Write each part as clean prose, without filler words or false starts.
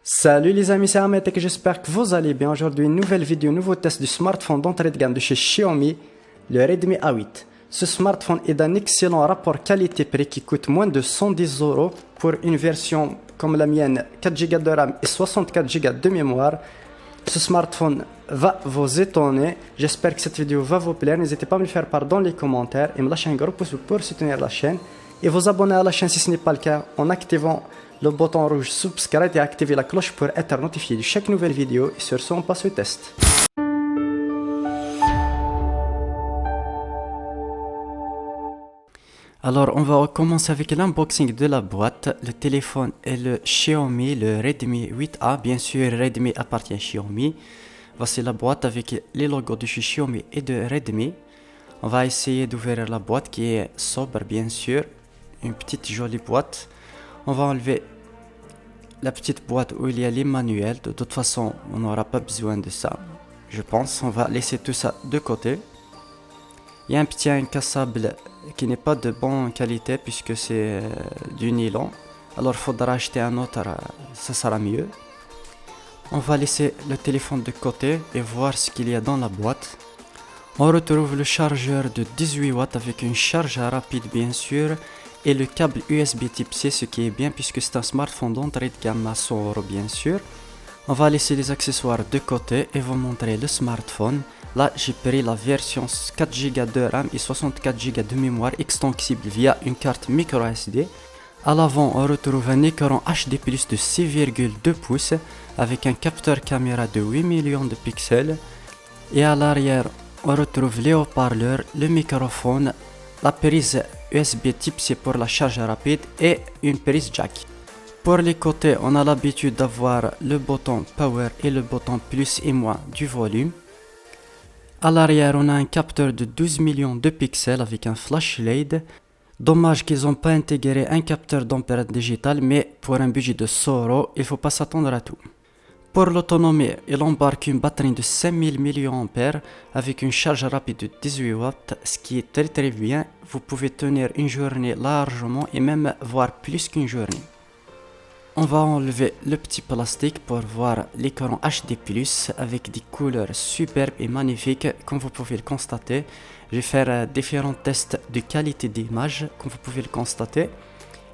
Salut les amis, c'est Ahmed et j'espère que vous allez bien. Aujourd'hui, une nouvelle vidéo, nouveau test du smartphone d'entrée de gamme de chez Xiaomi, le Redmi A8. Ce smartphone est d'un excellent rapport qualité-prix qui coûte moins de 110 € pour une version comme la mienne, 4 Go de RAM et 64 Go de mémoire. Ce smartphone va vous étonner. J'espère que cette vidéo va vous plaire. N'hésitez pas à me le faire part dans les commentaires et me lâcher un gros pouce pour soutenir la chaîne. Et vous abonner à la chaîne si ce n'est pas le cas en activant le bouton rouge subscribe et activer la cloche pour être notifié de chaque nouvelle vidéo. Et sur ce, on passe au test. Alors, on va commencer avec l'unboxing de la boîte. Le téléphone est le Xiaomi, le Redmi 8A. Bien sûr, Redmi appartient à Xiaomi. Voici la boîte avec les logos de chez Xiaomi et de Redmi. On va essayer d'ouvrir la boîte qui est sobre, bien sûr. Une petite jolie boîte. On va enlever la petite boîte où il y a les manuels. De toute façon, on n'aura pas besoin de ça, je pense. On va laisser tout ça de côté. Il y a un petit incassable qui n'est pas de bonne qualité puisque c'est du nylon. Alors il faudra acheter un autre, ça sera mieux. On va laisser le téléphone de côté et voir ce qu'il y a dans la boîte. On retrouve le chargeur de 18 watts avec une charge rapide bien sûr. Et le câble USB type C, ce qui est bien puisque c'est un smartphone d'entrée de gamme à 100 € bien sûr. On va laisser les accessoires de côté et vous montrer le smartphone. Là, j'ai pris la version 4 Go de RAM et 64 Go de mémoire extensible via une carte micro SD. À l'avant, on retrouve un écran HD+ de 6,2 pouces avec un capteur caméra de 8 millions de pixels. Et à l'arrière, on retrouve les haut-parleurs, le microphone, la prise USB type C pour la charge rapide et une prise jack. Pour les côtés, on a l'habitude d'avoir le bouton power et le bouton plus et moins du volume. À l'arrière, on a un capteur de 12 millions de pixels avec un flash LED. Dommage qu'ils n'ont pas intégré un capteur d'empreinte digitale, mais pour un budget de 100 €, il ne faut pas s'attendre à tout. Pour l'autonomie, il embarque une batterie de 5000 mAh avec une charge rapide de 18 watts, ce qui est très bien. Vous pouvez tenir une journée largement et même voir plus qu'une journée. On va enlever le petit plastique pour voir l'écran HD+, avec des couleurs superbes et magnifiques, comme vous pouvez le constater. Je vais faire différents tests de qualité d'image, comme vous pouvez le constater.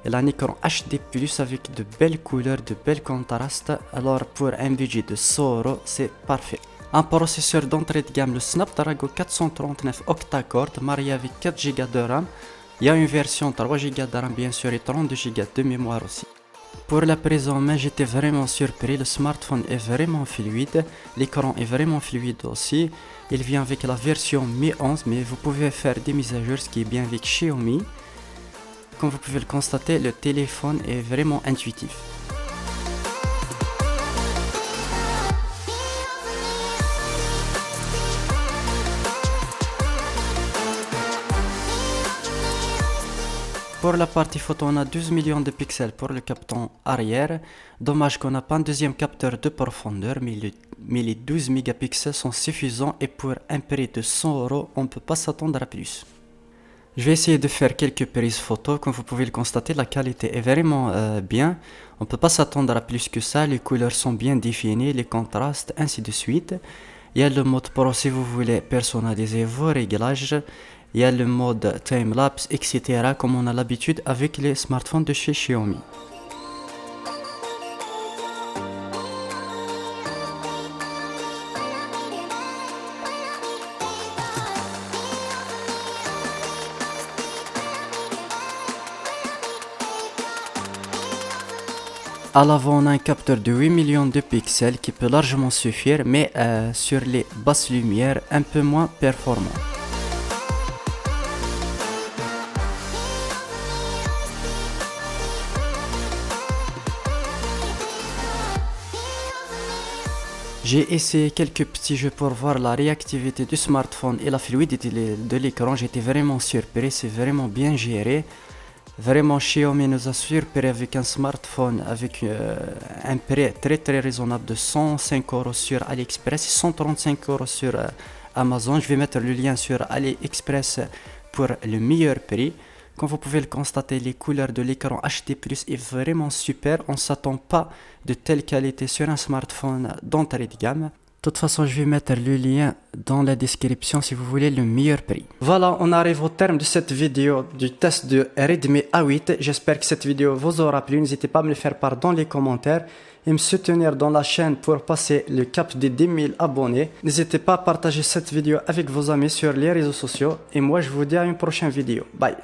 Elle a un écran HD+, avec de belles couleurs, de belles contrastes. Alors pour un budget de 100 €, c'est parfait. Un processeur d'entrée de gamme, le Snapdragon 439 octa-core, marié avec 4 Go de RAM. Il y a une version 3 Go de RAM bien sûr et 32 Go de mémoire aussi. Pour la prise en main, j'étais vraiment surpris. Le smartphone est vraiment fluide. L'écran est vraiment fluide aussi. Il vient avec la version Mi 11, mais vous pouvez faire des mises à jour, ce qui est bien avec Xiaomi. Comme vous pouvez le constater, le téléphone est vraiment intuitif. Pour la partie photo, on a 12 millions de pixels pour le capteur arrière. Dommage qu'on n'a pas un deuxième capteur de profondeur, mais les 12 mégapixels sont suffisants et pour un prix de 100 €, on ne peut pas s'attendre à plus. Je vais essayer de faire quelques prises photos. Comme vous pouvez le constater, la qualité est vraiment bien. On ne peut pas s'attendre à plus que ça. Les couleurs sont bien définies, les contrastes, ainsi de suite. Il y a le mode Pro si vous voulez personnaliser vos réglages. Il y a le mode time-lapse, etc. comme on a l'habitude avec les smartphones de chez Xiaomi. À l'avant, on a un capteur de 8 millions de pixels qui peut largement suffire, mais sur les basses lumières, un peu moins performant. J'ai essayé quelques petits jeux pour voir la réactivité du smartphone et la fluidité de l'écran. J'étais vraiment surpris, c'est vraiment bien géré. Vraiment, Xiaomi nous a surpris avec un smartphone avec un prix très raisonnable de 105 € sur AliExpress et 135 € sur Amazon. Je vais mettre le lien sur AliExpress pour le meilleur prix. Comme vous pouvez le constater, les couleurs de l'écran HD+ est vraiment super. On ne s'attend pas de telle qualité sur un smartphone d'entrée de gamme. De toute façon, je vais mettre le lien dans la description si vous voulez le meilleur prix. Voilà, on arrive au terme de cette vidéo du test de Redmi A8. J'espère que cette vidéo vous aura plu. N'hésitez pas à me le faire part dans les commentaires et me soutenir dans la chaîne pour passer le cap des 10 000 abonnés. N'hésitez pas à partager cette vidéo avec vos amis sur les réseaux sociaux. Et moi, je vous dis à une prochaine vidéo. Bye.